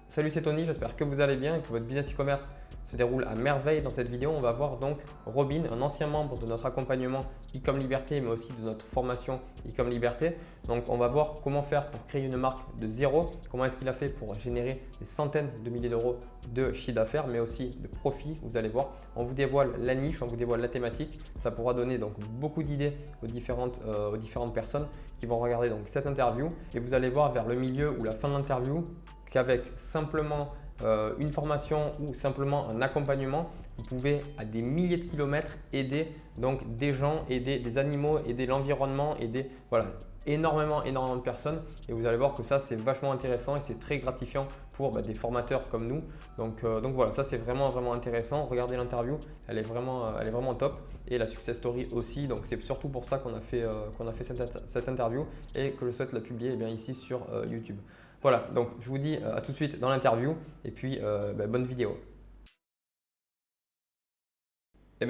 Salut, c'est Tony, j'espère que vous allez bien et que votre business e-commerce se déroule à merveille. Dans cette vidéo, on va voir donc Robin, un ancien membre de notre accompagnement e-com liberté, mais aussi de notre formation e-com liberté. Donc, on va voir comment faire pour créer une marque de zéro, comment est-ce qu'il a fait pour générer des centaines de milliers d'euros de chiffre d'affaires, mais aussi de profit. Vous allez voir, on vous dévoile la niche, on vous dévoile la thématique. Ça pourra donner donc beaucoup d'idées aux différentes personnes qui vont regarder donc cette interview. Et vous allez voir vers le milieu ou la fin de l'interview qu'avec simplement une formation ou simplement un accompagnement, vous pouvez à des milliers de kilomètres aider donc des gens, aider des animaux, aider l'environnement, aider énormément de personnes. Et vous allez voir que ça, c'est vachement intéressant et c'est très gratifiant pour des formateurs comme nous. Donc voilà, ça c'est vraiment intéressant. Regardez l'interview, elle est vraiment top. Et la success story aussi. Donc c'est surtout pour ça qu'on a fait cette interview et que je souhaite la publier ici sur YouTube. Voilà, donc je vous dis à tout de suite dans l'interview et puis bonne vidéo.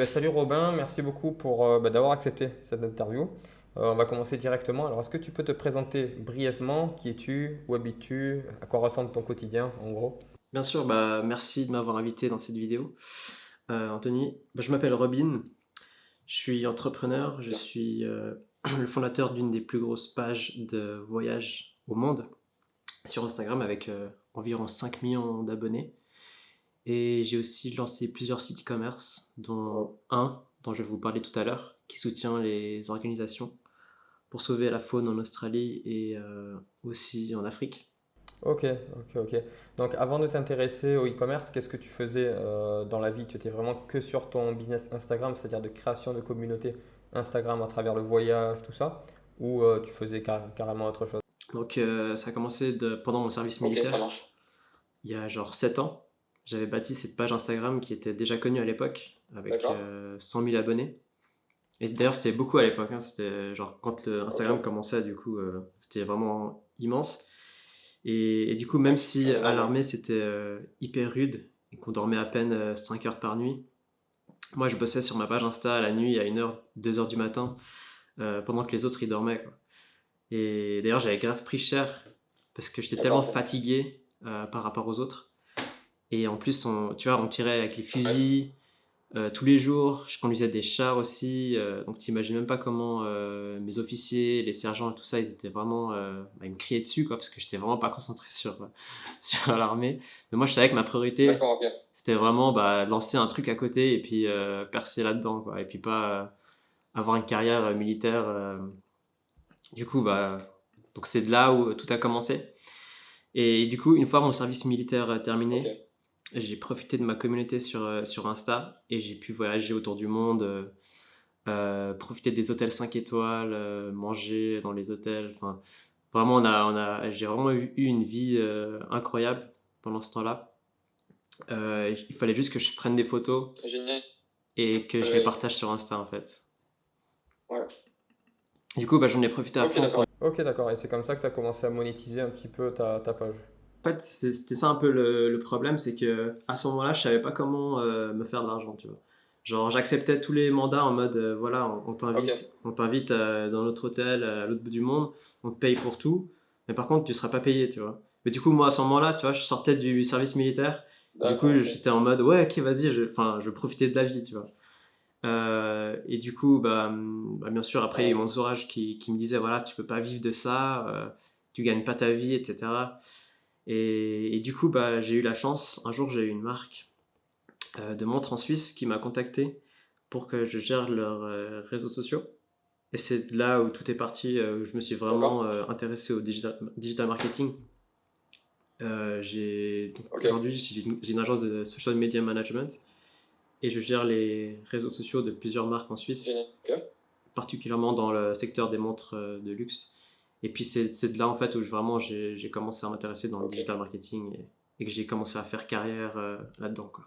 Salut Robin, merci beaucoup pour d'avoir accepté cette interview. On va commencer directement. Alors, est-ce que tu peux te présenter brièvement? Qui es-tu? Où habites-tu? À quoi ressemble ton quotidien en gros? Bien sûr, merci de m'avoir invité dans cette vidéo. Anthony, je m'appelle Robin, je suis entrepreneur, je suis le fondateur d'une des plus grosses pages de voyage au monde sur Instagram avec environ 5 millions d'abonnés. Et j'ai aussi lancé plusieurs sites e-commerce, dont un dont je vais vous parler tout à l'heure, qui soutient les organisations pour sauver la faune en Australie et aussi en Afrique. Ok. Donc, avant de t'intéresser au e-commerce, qu'est-ce que tu faisais dans la vie? Tu étais vraiment que sur ton business Instagram, c'est-à-dire de création de communauté Instagram à travers le voyage, tout ça, ou tu faisais carrément autre chose? Donc ça a commencé pendant mon service militaire. Ça marche. Il y a genre 7 ans. J'avais bâti cette page Instagram qui était déjà connue à l'époque, avec 100 000 abonnés. Et d'ailleurs, c'était beaucoup à l'époque, hein. C'était genre quand le Instagram commençait, du coup, c'était vraiment immense. Et du coup, même si à l'armée, c'était hyper rude, et qu'on dormait à peine 5 heures par nuit, moi, je bossais sur ma page Insta la nuit à 1 heure, 2 heures du matin, pendant que les autres, ils dormaient, quoi. Et d'ailleurs, j'avais grave pris cher, parce que j'étais tellement fatigué par rapport aux autres. Et en plus, tu vois, on tirait avec les fusils tous les jours. Je conduisais des chars aussi. Donc, tu n'imagines même pas comment mes officiers, les sergents et tout ça, ils étaient vraiment. Ils me criaient dessus, quoi, parce que j'étais vraiment pas concentré sur l'armée. Mais moi, je savais que ma priorité, c'était vraiment lancer un truc à côté et puis percer là-dedans, quoi. Et puis pas avoir une carrière militaire. Du coup, donc c'est de là où tout a commencé. Et du coup, une fois mon service militaire terminé, j'ai profité de ma communauté sur Insta et j'ai pu voyager autour du monde, profiter des hôtels 5 étoiles, manger dans les hôtels. Enfin, vraiment, j'ai vraiment eu une vie incroyable pendant ce temps-là. Il fallait juste que je prenne des photos Génial. et que je les partage sur Insta en fait. Ouais. Du coup, j'en ai profité à fond. Ok, d'accord. Et c'est comme ça que tu as commencé à monétiser un petit peu ta page. En fait, c'était ça un peu le problème, c'est que à ce moment-là, je savais pas comment me faire de l'argent, tu vois. Genre, j'acceptais tous les mandats en mode, voilà, on t'invite dans notre hôtel à l'autre bout du monde, on te paye pour tout, mais par contre, tu seras pas payé, tu vois. Mais du coup, moi, à ce moment-là, tu vois, je sortais du service militaire, du coup, j'étais en mode, ouais, ok, vas-y, je profitais de la vie, tu vois. Et du coup, bien sûr, après, il y a eu mon entourage qui me disait, voilà, tu peux pas vivre de ça, tu gagnes pas ta vie, etc. Et du coup, j'ai eu la chance, un jour j'ai eu une marque de montres en Suisse qui m'a contacté pour que je gère leurs réseaux sociaux. Et c'est là où tout est parti, où je me suis vraiment intéressé au digital marketing. Aujourd'hui, j'ai une agence de social media management et je gère les réseaux sociaux de plusieurs marques en Suisse, particulièrement dans le secteur des montres de luxe. Et puis c'est de là en fait où vraiment j'ai commencé à m'intéresser dans le digital marketing et que j'ai commencé à faire carrière là-dedans, quoi.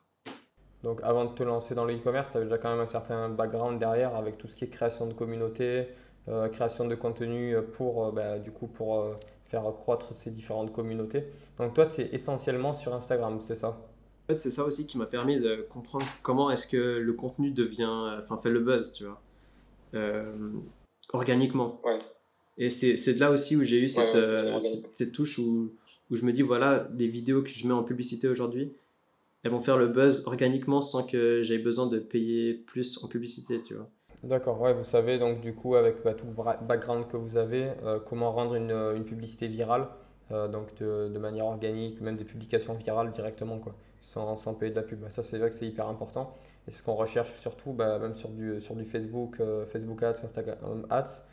Donc, avant de te lancer dans le e-commerce, tu avais déjà quand même un certain background derrière avec tout ce qui est création de communauté, création de contenu pour, pour faire croître ces différentes communautés. Donc, toi, tu es essentiellement sur Instagram, c'est ça? En fait, c'est ça aussi qui m'a permis de comprendre comment est-ce que le contenu fait le buzz, tu vois, euh, organiquement. Ouais. Et c'est de là aussi où j'ai eu cette touche où où je me dis, voilà, des vidéos que je mets en publicité aujourd'hui, elles vont faire le buzz organiquement sans que j'aie besoin de payer plus en publicité, tu vois. D'accord, ouais, vous savez donc du coup avec tout le background que vous avez, comment rendre une publicité virale, donc de manière organique, même des publications virales directement, quoi, sans payer de la pub. Ça, c'est vrai que c'est hyper important. Et c'est ce qu'on recherche surtout, même sur du Facebook, Facebook Ads, Instagram Ads,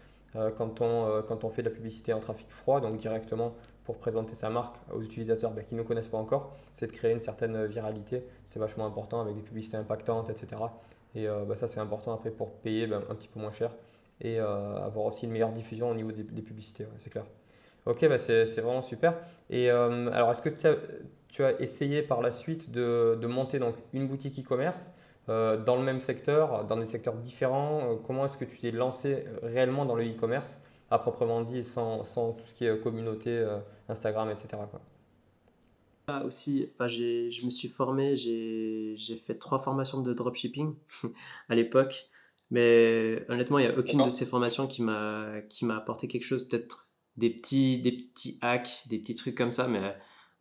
quand on fait de la publicité en trafic froid, donc directement pour présenter sa marque aux utilisateurs qui ne nous connaissent pas encore, c'est de créer une certaine viralité. C'est vachement important avec des publicités impactantes, etc. Et ça, c'est important après pour payer un petit peu moins cher et avoir aussi une meilleure diffusion au niveau des publicités, ouais, c'est clair. Ok, c'est vraiment super. Et alors, est-ce que tu as essayé par la suite de monter donc une boutique e-commerce dans le même secteur, dans des secteurs différents? Comment est-ce que tu t'es lancé réellement dans le e-commerce à proprement dit, sans tout ce qui est communauté, Instagram, etc., quoi? Là aussi, je me suis formé, j'ai fait 3 formations de dropshipping à l'époque, mais honnêtement, il n'y a aucune de ces formations qui m'a apporté quelque chose, peut-être des petits hacks, des petits trucs comme ça, mais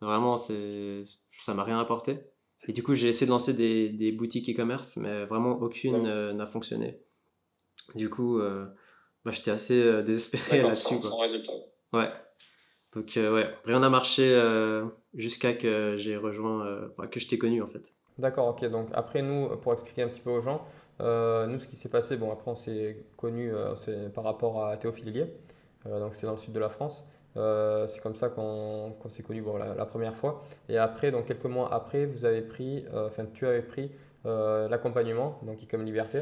vraiment, ça m'a rien apporté. Et du coup, j'ai essayé de lancer des boutiques e-commerce, mais vraiment aucune n'a fonctionné. Du coup, j'étais assez désespéré là-dessus, quoi. Sans résultat. Ouais. Donc, ouais, rien n'a marché jusqu'à que j'ai rejoint, que je t'ai connu en fait. D'accord, ok. Donc après nous, pour expliquer un petit peu aux gens, nous ce qui s'est passé, bon après on s'est connus c'est par rapport à Théophile Hélier, donc c'était dans le sud de la France. C'est comme ça qu'on s'est connus bon, la première fois. Et après, donc quelques mois après, tu avais pris l'accompagnement, donc Ecom Liberté.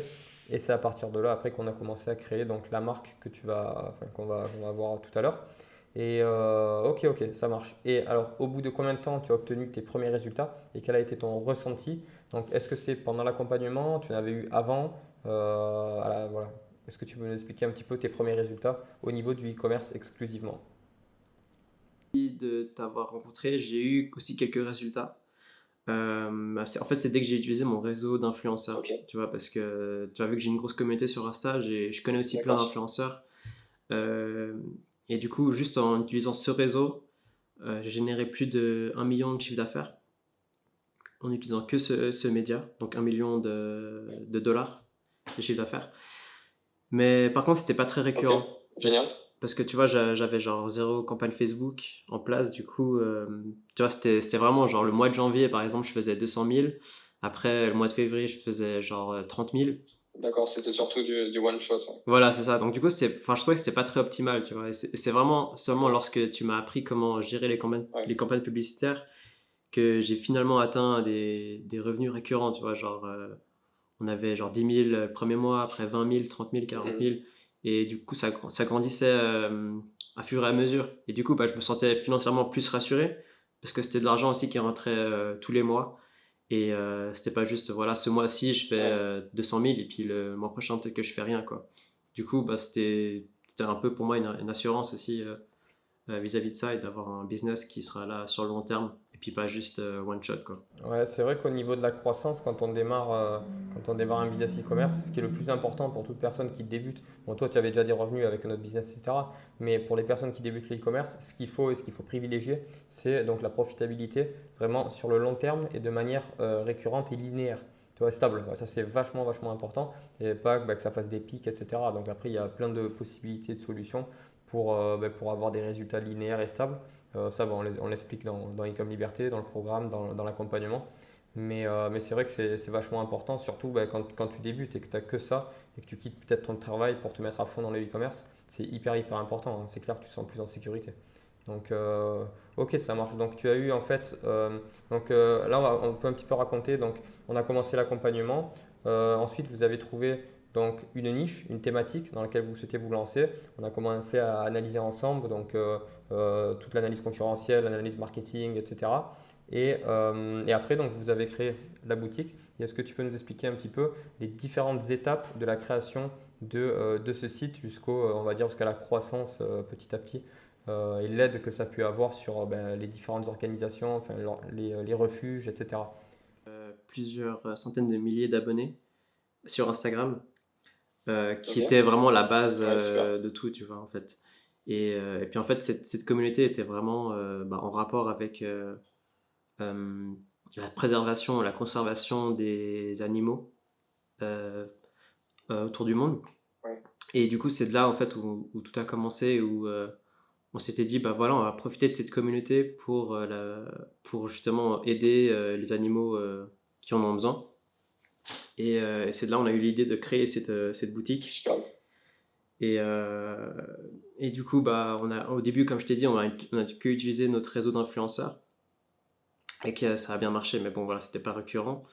Et c'est à partir de là après qu'on a commencé à créer donc la marque qu'on va voir tout à l'heure. Et ok, ça marche. Et alors, au bout de combien de temps tu as obtenu tes premiers résultats et quel a été ton ressenti? Donc, est-ce que c'est pendant l'accompagnement? Tu en avais eu avant? Voilà. Est-ce que tu peux nous expliquer un petit peu tes premiers résultats au niveau du e-commerce exclusivement? De t'avoir rencontré, j'ai eu aussi quelques résultats. En fait, c'est dès que j'ai utilisé mon réseau d'influenceurs, tu vois, parce que tu as vu que j'ai une grosse communauté sur Insta, je connais aussi plein d'influenceurs. Euh, et du coup, juste en utilisant ce réseau, j'ai généré plus de 1 million de chiffre d'affaires en utilisant que ce média, donc 1 million de dollars de chiffre d'affaires. Mais par contre, c'était pas très récurrent. Génial. Parce que tu vois, j'avais genre 0 campagne Facebook en place. Du coup, tu vois, c'était vraiment genre le mois de janvier, par exemple, je faisais 200 000. Après, le mois de février, je faisais genre 30 000. D'accord, c'était surtout du one shot. Ouais. Voilà, c'est ça. Donc, du coup, je trouvais que c'était pas très optimal, tu vois. Et c'est vraiment seulement lorsque tu m'as appris comment gérer les campagnes publicitaires que j'ai finalement atteint des revenus récurrents, tu vois. Genre, on avait genre 10 000 le premier mois, après 20 000, 30 000, 40 000. Et du coup, ça grandissait à fur et à mesure. Et du coup, je me sentais financièrement plus rassuré parce que c'était de l'argent aussi qui rentrait tous les mois. Et c'était pas juste, voilà, ce mois-ci, je fais 200 000 et puis le mois prochain, peut-être que je fais rien, quoi. Du coup, c'était un peu pour moi une assurance aussi vis-à-vis de ça et d'avoir un business qui sera là sur le long terme et puis pas juste one shot, quoi. Ouais, c'est vrai qu'au niveau de la croissance, quand on démarre un business e-commerce, ce qui est le plus important pour toute personne qui débute, bon, toi, tu avais déjà des revenus avec notre business, etc. Mais pour les personnes qui débutent le e-commerce, ce qu'il faut et ce qu'il faut privilégier, c'est donc la profitabilité vraiment sur le long terme et de manière récurrente et linéaire. Tu vois, stable. Ouais, ça, c'est vachement, vachement important. Et pas que ça fasse des pics, etc. Donc après, il y a plein de possibilités, de solutions pour avoir des résultats linéaires et stables. Ça, on l'explique dans Income Liberté, dans le programme, dans l'accompagnement. Mais c'est vrai que c'est vachement important, surtout quand tu débutes et que tu n'as que ça et que tu quittes peut-être ton travail pour te mettre à fond dans le e-commerce. C'est hyper, hyper important, hein. C'est clair que tu te sens plus en sécurité. Donc, ok, ça marche. Donc, tu as eu en fait. Là, on peut un petit peu raconter. Donc, on a commencé l'accompagnement. Ensuite, vous avez trouvé donc une niche, une thématique dans laquelle vous souhaitez vous lancer. On a commencé à analyser ensemble toute l'analyse concurrentielle, l'analyse marketing, etc. Et après, donc, vous avez créé la boutique. Et est-ce que tu peux nous expliquer un petit peu les différentes étapes de la création de ce site on va dire, jusqu'à la croissance petit à petit et l'aide que ça a pu avoir sur les différentes organisations, enfin, les refuges, etc. Plusieurs centaines de milliers d'abonnés sur Instagram, qui était vraiment la base de tout, tu vois, en fait. Et puis en fait, cette communauté était vraiment en rapport avec la préservation, la conservation des animaux autour du monde. Ouais. Et du coup, c'est de là en fait où tout a commencé, où on s'était dit, bah voilà, on va profiter de cette communauté pour justement aider les animaux qui en ont besoin. Et c'est de là on a eu l'idée de créer cette boutique. Super. Et du coup, bah, au début, comme je t'ai dit, on a que utilisé notre réseau d'influenceurs et que ça a bien marché, mais bon, voilà, c'était pas récurrent.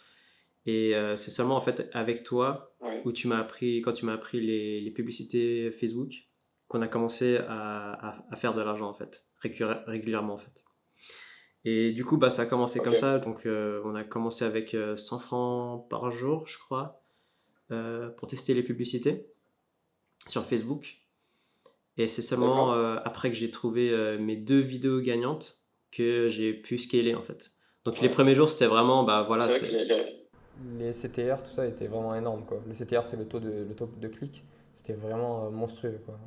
Et c'est seulement en fait avec toi Ouais. où quand tu m'as appris les publicités Facebook, qu'on a commencé à faire de l'argent en fait, régulièrement en fait. Et du coup, bah, ça a commencé comme ça. Donc, on a commencé avec 100 francs par jour, je crois, pour tester les publicités sur Facebook. Et c'est seulement après que j'ai trouvé mes 2 vidéos gagnantes que j'ai pu scaler en fait. Donc, les premiers jours, c'était vraiment, bah voilà. C'est vrai que les CTR, tout ça était vraiment énorme, quoi. Le CTR, c'est le taux de clic. C'était vraiment monstrueux, quoi.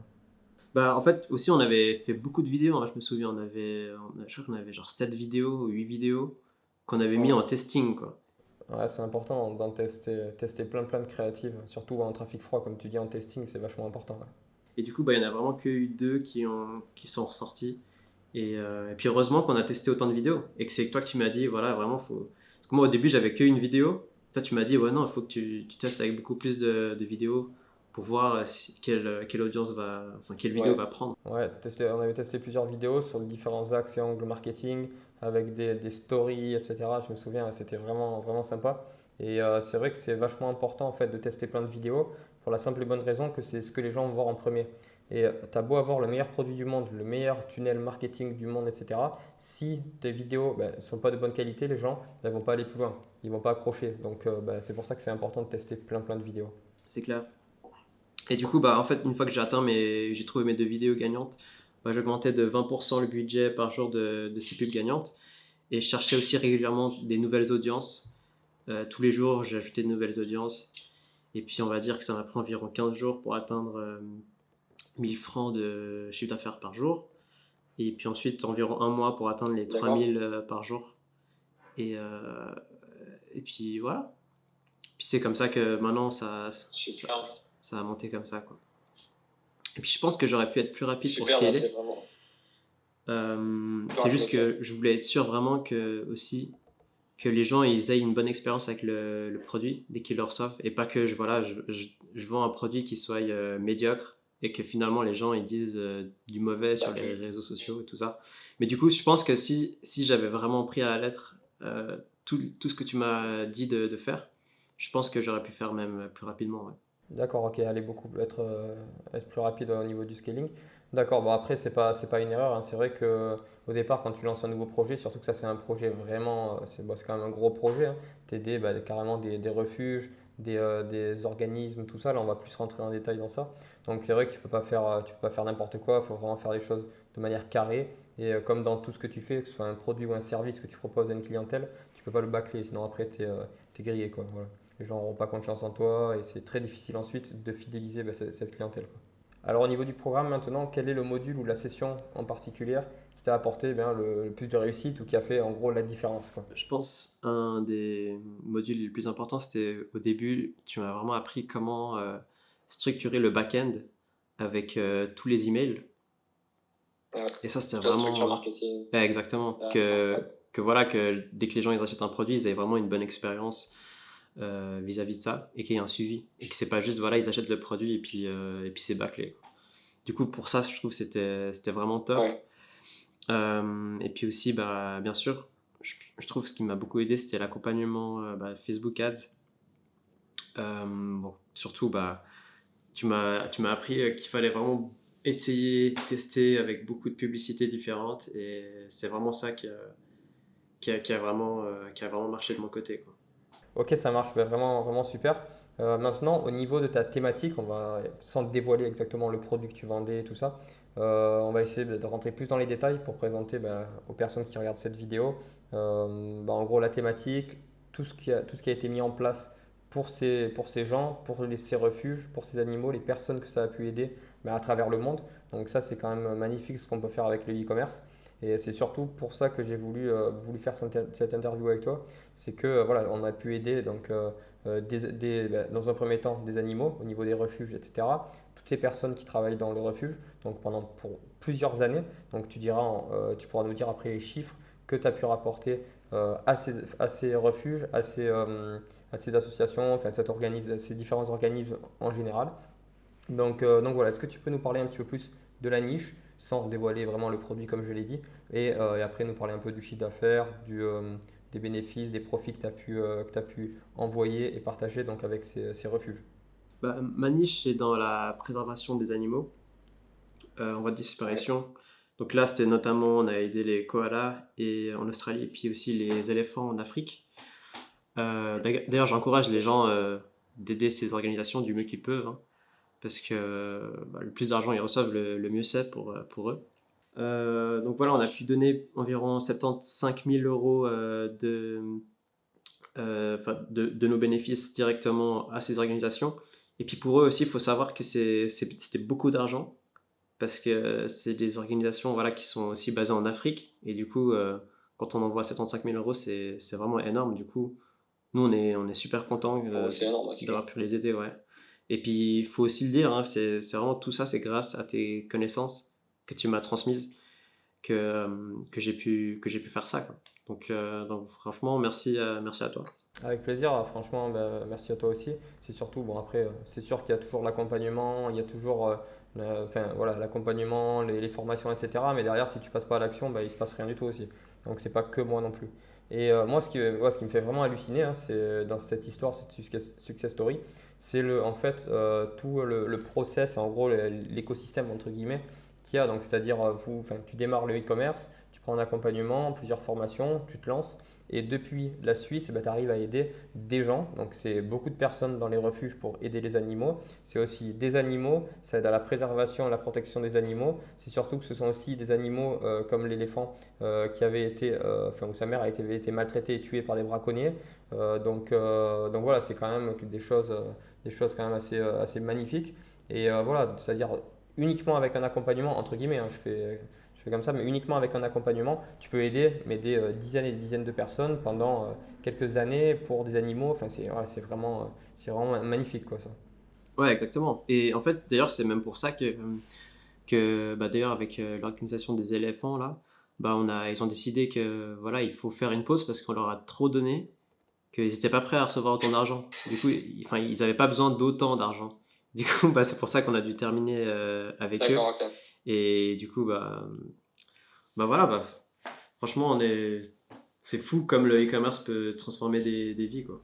Bah, en fait, aussi, on avait fait beaucoup de vidéos, hein, je me souviens. Je crois qu'on avait genre 7 vidéos ou 8 vidéos qu'on avait mis en testing, quoi. Ouais, c'est important d'en tester plein de créatives, surtout en trafic froid, comme tu dis, en testing, c'est vachement important. Ouais. Et du coup, bah, il n'y en a vraiment que eu 2 qui sont ressortis. Et puis heureusement qu'on a testé autant de vidéos. Et que c'est toi qui m'as dit, voilà, vraiment, faut. Parce que moi, au début, j'avais qu'une vidéo. Toi, tu m'as dit, ouais, non, il faut que tu testes avec beaucoup plus de vidéos pour voir quelle audience quelle vidéo va prendre. Ouais, on avait testé plusieurs vidéos sur les différents axes et angles marketing, avec des stories, etc. Je me souviens, c'était vraiment sympa. Et c'est vrai que c'est vachement important en fait de tester plein de vidéos pour la simple et bonne raison que c'est ce que les gens vont voir en premier. Et tu as beau avoir le meilleur produit du monde, le meilleur tunnel marketing du monde, etc. Si tes vidéos ne sont pas de bonne qualité, les gens ne vont pas aller plus loin, ils vont pas accrocher. Donc c'est pour ça que c'est important de tester plein de vidéos. C'est clair. Et du coup, bah, en fait, une fois que j'ai trouvé mes 2 vidéos gagnantes, bah, j'augmentais de 20% le budget par jour de ces pubs gagnantes. Et je cherchais aussi régulièrement des nouvelles audiences. Tous les jours, j'ai ajouté de nouvelles audiences. Et puis, on va dire que ça m'a pris environ 15 jours pour atteindre 1000 francs de chiffre d'affaires par jour. Et puis ensuite, environ un mois pour atteindre les 3000 par jour. Et puis voilà. Puis c'est comme ça que maintenant, ça a monté comme ça, quoi. Et puis je pense que j'aurais pu être plus rapide pour scaler. C'est juste que je voulais être sûr vraiment que les gens ils aient une bonne expérience avec le produit dès qu'ils le reçoivent et pas que je vends un produit qui soit médiocre et que finalement les gens ils disent du mauvais sur les réseaux sociaux et tout ça. Mais du coup, je pense que si j'avais vraiment pris à la lettre tout ce que tu m'as dit de faire, je pense que j'aurais pu faire même plus rapidement. Ouais. D'accord, ok, être plus rapide au niveau du scaling. D'accord, bon après, c'est pas une erreur, hein. C'est vrai que au départ, quand tu lances un nouveau projet, surtout que ça, c'est un projet vraiment, c'est quand même un gros projet, hein. T'aider carrément des refuges, des organismes, tout ça. Là, on va plus rentrer en détail dans ça. Donc, c'est vrai que tu peux pas faire n'importe quoi, il faut vraiment faire les choses de manière carrée. Et comme dans tout ce que tu fais, que ce soit un produit ou un service que tu proposes à une clientèle, tu peux pas le bâcler, sinon après, t'es grillé, quoi. Voilà. Les gens n'auront pas confiance en toi et c'est très difficile ensuite de fidéliser cette clientèle, quoi. Alors au niveau du programme maintenant, quel est le module ou la session en particulier qui t'a apporté le plus de réussite ou qui a fait en gros la différence, quoi? Je pense un des modules les plus importants, c'était au début, tu m'as vraiment appris comment structurer le back-end avec tous les emails. Et ça, c'était vraiment. Marketing. Ouais, exactement. Que voilà, que dès que les gens ils achètent un produit, ils aient vraiment une bonne expérience vis-à-vis de ça et qu'il y ait un suivi. Et que c'est pas juste, voilà, ils achètent le produit et puis c'est bâclé. Du coup, pour ça, je trouve que c'était vraiment top. Ouais. Et puis aussi, bah, bien sûr, je trouve que ce qui m'a beaucoup aidé, c'était l'accompagnement Facebook Ads. Bon, surtout, bah, tu m'as appris qu'il fallait vraiment essayer, tester avec beaucoup de publicités différentes et c'est vraiment ça qui a vraiment marché de mon côté, quoi. Ok, ça marche, vraiment super. Maintenant, au niveau de ta thématique, sans te dévoiler exactement le produit que tu vendais et tout ça, on va essayer de rentrer plus dans les détails pour présenter aux personnes qui regardent cette vidéo, en gros la thématique, tout ce qui a été mis en place pour ces gens, ces refuges, pour ces animaux, les personnes que ça a pu aider à travers le monde. Donc ça, c'est quand même magnifique ce qu'on peut faire avec le e-commerce. Et c'est surtout pour ça que j'ai voulu faire cette interview avec toi. C'est que voilà, on a pu aider donc, dans un premier temps des animaux au niveau des refuges, etc. Toutes les personnes qui travaillent dans le refuge, donc pour plusieurs années. Donc tu pourras nous dire après les chiffres que tu as pu rapporter à ces refuges, à ces associations, enfin ces différents organismes en général. Donc voilà, est-ce que tu peux nous parler un petit peu plus de la niche sans dévoiler vraiment le produit comme je l'ai dit et après nous parler un peu du chiffre d'affaires, des bénéfices, des profits que tu as pu envoyer et partager donc avec ces refuges. Ma niche, c'est dans la préservation des animaux en voie de disparition. Donc là, c'était notamment, on a aidé les koalas en Australie et puis aussi les éléphants en Afrique. D'ailleurs, j'encourage les gens d'aider ces organisations du mieux qu'ils peuvent, hein, parce que le plus d'argent ils reçoivent, le mieux c'est pour eux. Donc voilà, on a pu donner environ 75 000 euros de nos bénéfices directement à ces organisations. Et puis pour eux aussi, il faut savoir que c'était beaucoup d'argent parce que c'est des organisations voilà, qui sont aussi basées en Afrique. Et du coup, quand on envoie 75 000 euros, c'est vraiment énorme. Du coup, nous, on est super contents d'avoir pu les aider. Ouais. Et puis, il faut aussi le dire, hein, c'est vraiment tout ça, c'est grâce à tes connaissances que tu m'as transmises que j'ai pu faire ça, quoi. Donc franchement, merci à toi. Avec plaisir, franchement, merci à toi aussi. C'est surtout, bon après, c'est sûr qu'il y a toujours l'accompagnement, il y a toujours voilà, l'accompagnement, les formations, etc. Mais derrière, si tu passes pas à l'action, il ne se passe rien du tout aussi. Donc c'est pas que moi non plus. Et moi, ce qui me fait vraiment halluciner, hein, c'est dans cette histoire, cette success story, c'est en fait tout le process, en gros l'écosystème entre guillemets qu'il y a. Donc c'est-à-dire, tu démarres le e-commerce, tu prends un accompagnement, plusieurs formations, tu te lances. Et depuis la Suisse, tu arrives à aider des gens. Donc, c'est beaucoup de personnes dans les refuges pour aider les animaux. C'est aussi des animaux, ça aide à la préservation et la protection des animaux. C'est surtout que ce sont aussi des animaux comme l'éléphant qui avait été, où sa mère avait été maltraitée et tuée par des braconniers. Donc voilà, c'est quand même des choses quand même assez magnifiques. Et voilà, c'est-à-dire uniquement avec un accompagnement, entre guillemets, hein, je fais comme ça, mais uniquement avec un accompagnement, tu peux aider des dizaines et des dizaines de personnes pendant quelques années pour des animaux. Enfin, c'est vraiment magnifique, quoi, ça. Ouais, exactement. Et en fait, d'ailleurs, c'est même pour ça que d'ailleurs, avec l'organisation des éléphants, là, ils ont décidé que voilà, il faut faire une pause parce qu'on leur a trop donné, qu'ils n'étaient pas prêts à recevoir autant d'argent. Du coup, ils n'avaient pas besoin d'autant d'argent. Du coup, c'est pour ça qu'on a dû terminer avec eux. Ok. Et du coup, voilà, franchement, c'est fou comme le e-commerce peut transformer des vies, quoi.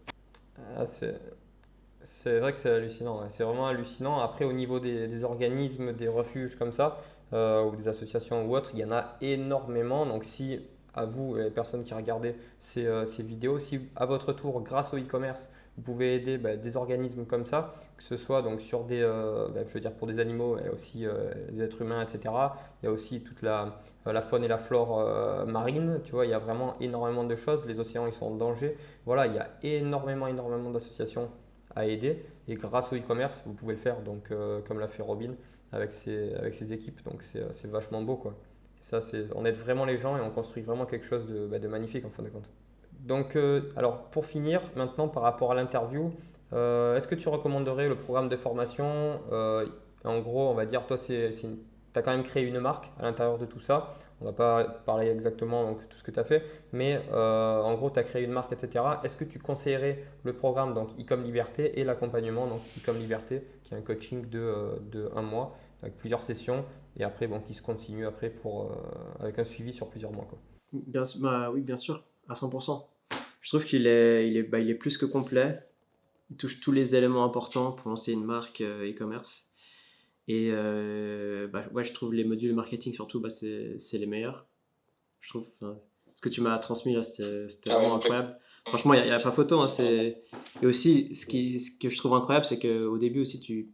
Ah, c'est vrai que c'est hallucinant, ouais. C'est vraiment hallucinant. Après, au niveau des organismes, des refuges comme ça, ou des associations ou autres, il y en a énormément. Donc, si à vous, les personnes qui regardez ces vidéos, si à votre tour, grâce au e-commerce, vous pouvez aider des organismes comme ça, que ce soit donc sur je veux dire pour des animaux et aussi des êtres humains, etc. Il y a aussi toute la faune et la flore marine. Tu vois, il y a vraiment énormément de choses. Les océans, ils sont en danger. Voilà, il y a énormément d'associations à aider. Et grâce au e-commerce, vous pouvez le faire, donc, comme l'a fait Robin avec ses équipes. Donc c'est vachement beau, quoi. Et ça, on aide vraiment les gens et on construit vraiment quelque chose de magnifique en fin de compte. Donc, alors pour finir, maintenant par rapport à l'interview, est-ce que tu recommanderais le programme de formation En gros, on va dire, toi, tu as quand même créé une marque à l'intérieur de tout ça. On ne va pas parler exactement donc, tout ce que tu as fait, mais en gros, tu as créé une marque, etc. Est-ce que tu conseillerais le programme donc e-com Liberté et l'accompagnement donc e-com Liberté, qui est un coaching de un mois avec plusieurs sessions et après qui se continue après avec un suivi sur plusieurs mois, quoi. Oui, bien sûr, à 100%. Je trouve il est plus que complet. Il touche tous les éléments importants pour lancer une marque e-commerce. Et ouais, je trouve les modules marketing surtout, c'est les meilleurs. Je trouve, ce que tu m'as transmis là, c'était vraiment incroyable. Franchement, il n'y a pas photo, hein, Et aussi, ce que je trouve incroyable, c'est qu'au début aussi, tu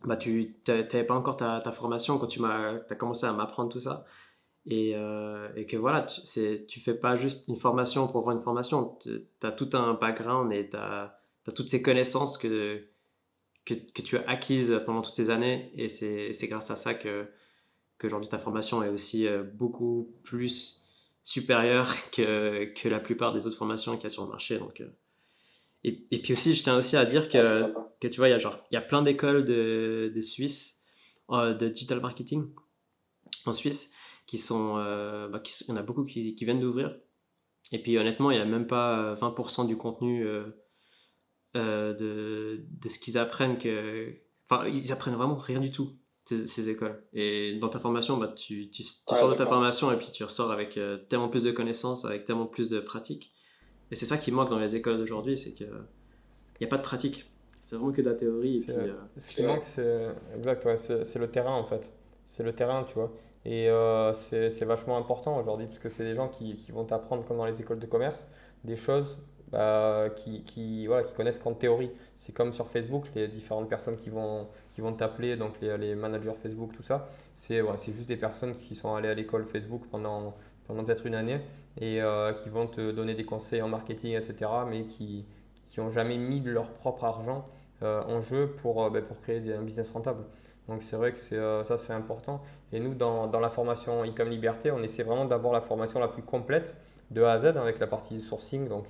n'avais pas encore ta formation quand t'as commencé à m'apprendre tout ça. Et que voilà, tu fais pas juste une formation pour avoir une formation. Tu as tout un background et tu as as toutes ces connaissances que tu as acquises pendant toutes ces années, et c'est grâce à ça qu'aujourd'hui ta formation est aussi beaucoup plus supérieure que la plupart des autres formations qu'il y a sur le marché. Donc, et puis aussi, je tiens aussi à dire que tu vois, il y a plein d'écoles de Suisse, de digital marketing en Suisse, il y en a beaucoup qui viennent d'ouvrir. Et puis honnêtement, il n'y a même pas 20% du contenu de ce qu'ils apprennent. Enfin, ils apprennent vraiment rien du tout, ces écoles. Et dans ta formation, tu sors de ta formation et puis tu ressors avec tellement plus de connaissances, avec tellement plus de pratiques. Et c'est ça qui manque dans les écoles d'aujourd'hui, c'est qu'il n'y a pas de pratique. C'est vraiment que de la théorie. Ce qui manque, exact, ouais, c'est le terrain en fait. C'est le terrain, tu vois. Et c'est vachement important aujourd'hui, parce que c'est des gens qui vont t'apprendre, comme dans les écoles de commerce, des choses voilà, qui connaissent qu'en théorie. C'est comme sur Facebook, les différentes personnes qui vont t'appeler, donc les managers Facebook, tout ça. C'est juste des personnes qui sont allées à l'école Facebook pendant peut-être une année et qui vont te donner des conseils en marketing, etc., mais qui n'ont jamais mis de leur propre argent en jeu pour créer un business rentable. Donc c'est vrai que ça c'est important. Et nous dans la formation e-com Liberté, on essaie vraiment d'avoir la formation la plus complète de A à Z avec la partie sourcing, donc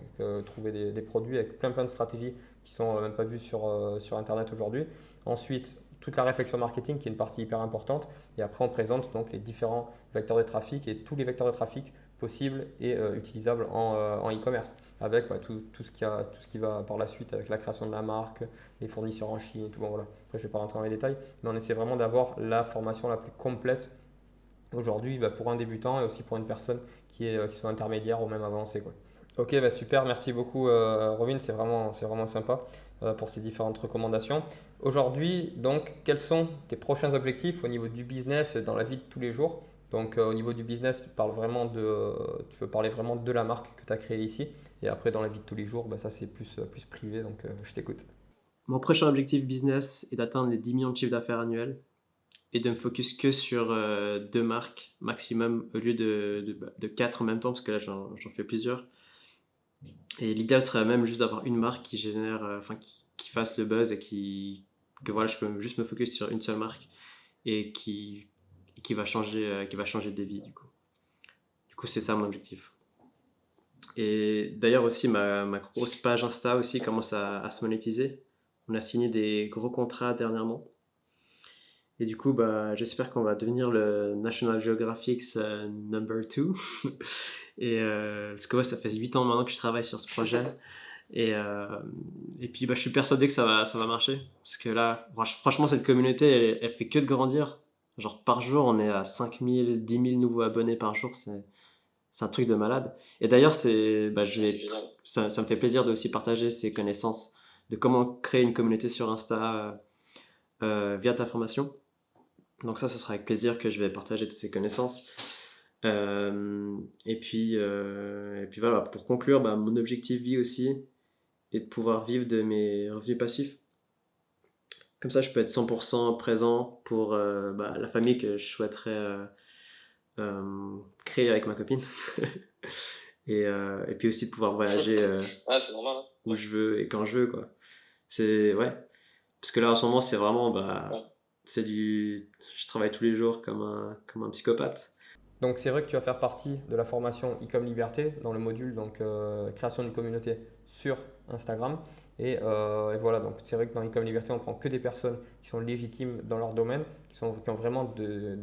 trouver des produits avec plein de stratégies qui sont même pas vues sur Internet aujourd'hui. Ensuite, toute la réflexion marketing qui est une partie hyper importante. Et après, on présente donc les différents vecteurs de trafic et tous les vecteurs de trafic possibles et utilisables en e-commerce, avec tout ce qui va par la suite avec la création de la marque, les fournisseurs en Chine et tout. Bon, voilà. Après, je ne vais pas rentrer dans les détails, mais on essaie vraiment d'avoir la formation la plus complète aujourd'hui pour un débutant et aussi pour une personne qui soit intermédiaire ou même avancée, quoi. Ok, super, merci beaucoup Robin, c'est vraiment sympa pour ces différentes recommandations. Aujourd'hui, donc, quels sont tes prochains objectifs au niveau du business et dans la vie de tous les jours? Donc au niveau du business, tu peux parler vraiment de la marque que tu as créée ici. Et après, dans la vie de tous les jours, ça c'est plus privé, donc je t'écoute. Mon prochain objectif business est d'atteindre les 10 millions de chiffres d'affaires annuels et de me focus que sur 2 marques maximum au lieu de 4 en même temps, parce que là j'en fais plusieurs. Et l'idéal serait même juste d'avoir une marque qui génère, qui fasse le buzz et que voilà, je peux juste me focus sur une seule marque et qui va changer des vies du coup. Du coup, c'est ça mon objectif. Et d'ailleurs aussi ma grosse page Insta aussi commence à se monétiser. On a signé des gros contrats dernièrement. Et du coup, j'espère qu'on va devenir le National Geographic's number 2. Et parce que ça fait 8 ans maintenant que je travaille sur ce projet. Et puis je suis persuadé que ça va marcher. Parce que là, franchement, cette communauté, elle fait que de grandir. Genre par jour, on est à 5000, 10 000 nouveaux abonnés par jour. C'est un truc de malade. Et d'ailleurs, ça me fait plaisir de aussi partager ces connaissances de comment créer une communauté sur Insta via ta formation. Donc ça sera avec plaisir que je vais partager toutes ces connaissances. Et puis voilà, pour conclure, mon objectif vie aussi est de pouvoir vivre de mes revenus passifs. Comme ça, je peux être 100% présent pour la famille que je souhaiterais créer avec ma copine. et puis aussi de pouvoir voyager c'est normal, hein. où je veux et quand je veux, quoi. Parce que là en ce moment c'est vraiment je travaille tous les jours comme un psychopathe. Donc c'est vrai que tu vas faire partie de la formation e-com Liberté dans le module donc création d'une communauté sur Instagram. Et voilà, donc c'est vrai que dans e-com Liberté, on prend que des personnes qui sont légitimes dans leur domaine, qui ont vraiment de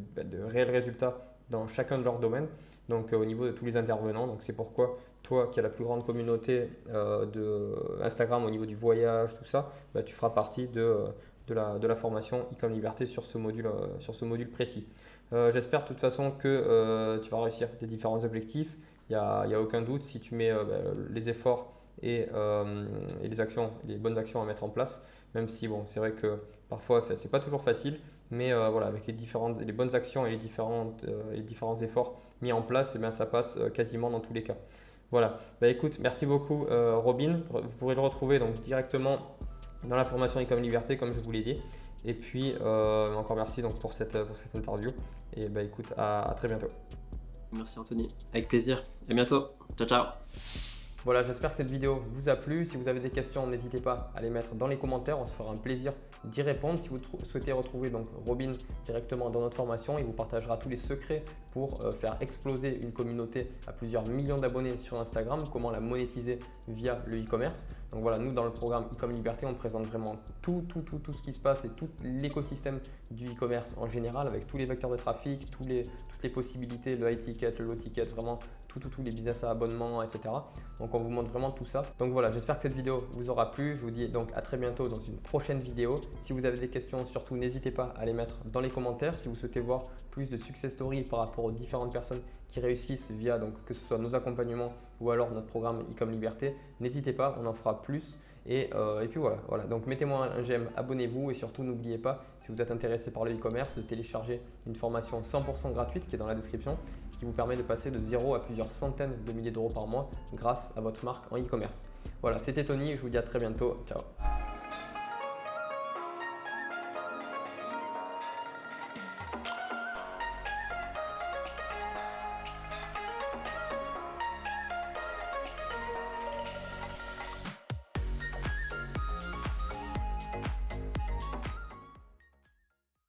réels résultats dans chacun de leurs domaines, donc au niveau de tous les intervenants. Donc c'est pourquoi toi qui as la plus grande communauté de Instagram au niveau du voyage, tout ça, tu feras partie de la formation e-com Liberté sur ce module précis. J'espère de toute façon que tu vas réussir tes différents objectifs. Il n'y a aucun doute si tu mets les efforts et les bonnes actions à mettre en place, même si c'est vrai que parfois c'est pas toujours facile, mais voilà, avec les bonnes actions et les différents efforts mis en place, ça passe quasiment dans tous les cas. Voilà, écoute, merci beaucoup Robin, vous pourrez le retrouver donc directement dans la formation e-com Liberté comme je vous l'ai dit. Et puis encore merci donc pour cette interview et écoute, à très bientôt. Merci Anthony, avec plaisir, à bientôt, ciao ciao. Voilà, j'espère que cette vidéo vous a plu. Si vous avez des questions, n'hésitez pas à les mettre dans les commentaires. On se fera un plaisir d'y répondre. Si vous souhaitez retrouver donc Robin directement dans notre formation, il vous partagera tous les secrets pour faire exploser une communauté à plusieurs millions d'abonnés sur Instagram, comment la monétiser via le e-commerce. Donc voilà, nous dans le programme e-com Liberté, on présente vraiment tout ce qui se passe et tout l'écosystème du e-commerce en général, avec tous les vecteurs de trafic, toutes les possibilités, le high ticket, le low ticket, vraiment tous les business à abonnement, etc. Donc on vous montre vraiment tout ça. Donc voilà, j'espère que cette vidéo vous aura plu. Je vous dis donc à très bientôt dans une prochaine vidéo. Si vous avez des questions, surtout n'hésitez pas à les mettre dans les commentaires. Si vous souhaitez voir plus de success stories par rapport aux différentes personnes qui réussissent via donc que ce soit nos accompagnements ou alors notre programme e-com Liberté, n'hésitez pas, on en fera plus. Et puis voilà. Donc mettez-moi un j'aime, abonnez-vous et surtout n'oubliez pas, si vous êtes intéressé par le e-commerce, de télécharger une formation 100% gratuite qui est dans la description, qui vous permet de passer de 0 à plusieurs centaines de milliers d'euros par mois grâce à votre marque en e-commerce. Voilà, c'était Tony, je vous dis à très bientôt, ciao.